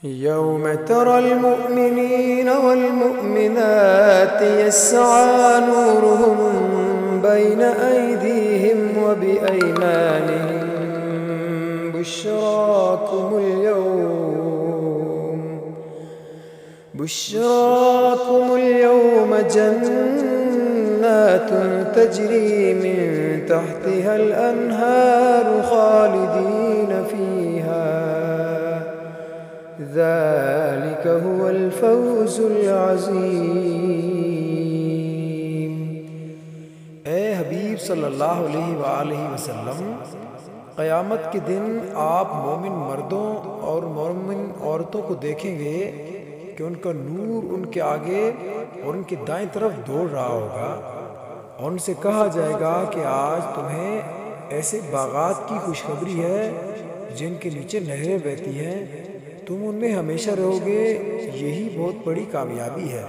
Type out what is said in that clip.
यौम तरल मुअ्मिनीन वल मुअ्मिनात यस्आ नूरुहुम बैन अयदीहिम व बिअयमानिहिम बुश्राकुमुल यौम जन्नातुन तजरी मिन तहतिहल अन्हारु खालिदीन फीहा ज़ालिक हुवल फ़ौज़ुल अज़ीम। ए हबीब सल्लल्लाहु अलैहि वसल्लम, क़यामत के दिन आप मोमिन मर्दों और मोमिन औरतों को देखेंगे कि उनका नूर उनके आगे और उनकी दाएं तरफ दौड़ रहा होगा और उनसे कहा जाएगा कि आज तुम्हें ऐसे बागात की खुशखबरी है जिनके नीचे नहरें बहती हैं, तुम उनमें हमेशा रहोगे, यही बहुत बड़ी कामयाबी है।